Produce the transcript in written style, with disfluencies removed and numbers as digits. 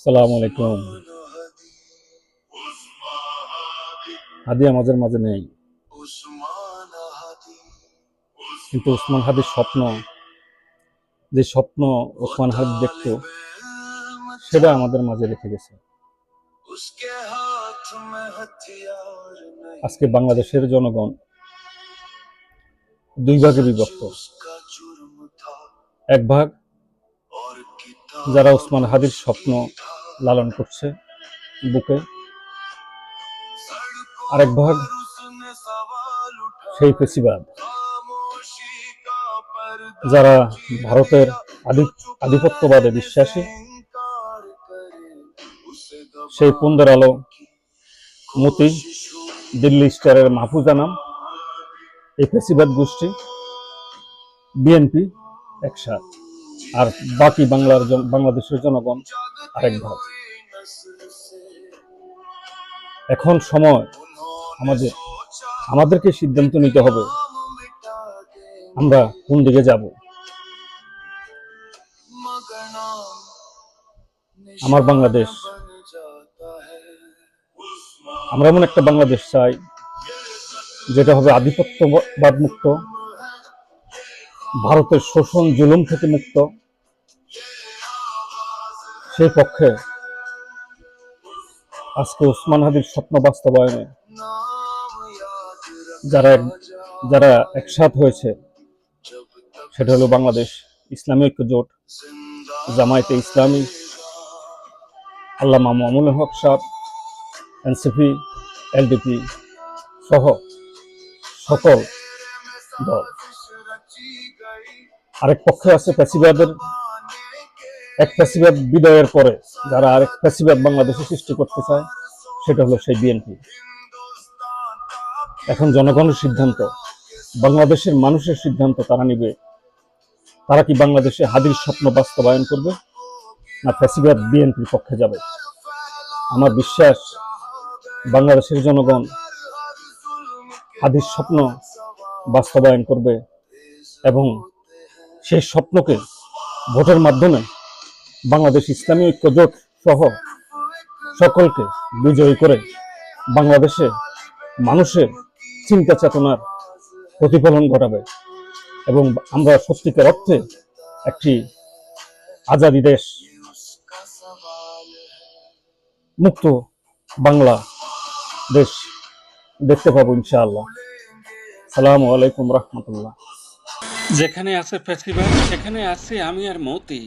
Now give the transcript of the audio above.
সালাম আলাইকুম। হাদি আমাদের মাঝে নেই, কিন্তু ওসমান হাদির স্বপ্ন, যে স্বপ্ন ওসমান হাদি দেখতো, সেটা আমাদের মাঝে রেখে গেছে। আজকে বাংলাদেশের জনগণ দুই ভাগে বিভক্ত। এক ভাগ যারা ওসমান হাদির স্বপ্ন লালন করছে বুকে, আরেক ভাগ সেই ফেসিবাদ যারা ভারতের আধিপত্যবাদে বিশ্বাসী, সেই পন্দের আলো মতি, দিল্লি স্টারের মাহফুজ আনাম, এই ফেসিবাদ গোষ্ঠী, বিএনপি একসাথ, আর বাকি বাংলাদেশের জনগণ আরেক ভাগ। এখন সময় আমাদেরকে সিদ্ধান্ত নিতে হবে আমরা কোন দিকে যাব। আমার বাংলাদেশ, আমরা এমন একটা বাংলাদেশ চাই যেটা হবে আধিপত্যবাদ মুক্ত, ভারতের শোষণ জুলুম থেকে মুক্ত। সেই পক্ষে আজকে ওসমান হাদির স্বপ্ন বাস্তবায়নে যারা একসাথ হয়েছে, সেটা হলো বাংলাদেশ ইসলামী ঐক্য জোট, জামায়াতে ইসলামী, আল্লামা মামুনুল হক সাহেব, এনসিপি, এলডিপি সহ সকল দল। আরেক পক্ষে আছে ফ্যাসিবাদের, এক ফ্যাসিবাদ বিদায়ের পরে যারা আরেক ফ্যাসিবাদ বাংলাদেশে সৃষ্টি করতে চায়, সেটা হলো সেই বিএনপি। এখন জনগণের সিদ্ধান্ত, বাংলাদেশের মানুষের সিদ্ধান্ত তারা নিবে, তারা কি বাংলাদেশে হাদির স্বপ্ন বাস্তবায়ন করবে না ফ্যাসিবাদ বিএনপির পক্ষে যাবে। আমার বিশ্বাস বাংলাদেশের জনগণ হাদির স্বপ্ন বাস্তবায়ন করবে এবং সেই স্বপ্নকে ভোটের মাধ্যমে বাংলাদেশ ইসলামী ঐক্য জোট সহ সকলকে বিজয়ী করে বাংলাদেশে মানুষের চিন্তা চেতনার প্রতিফলন ঘটাবে এবং আমরা সত্যিকার অর্থে একটি আজাদি দেশ, মুক্ত বাংলা দেশ দেখতে পাবো ইনশাআল্লাহ। সালামু আলাইকুম রহমতুল্লাহ। যেখানে আছে ফেস্টিভ্যাল সেখানে আছে আমি আর মতি।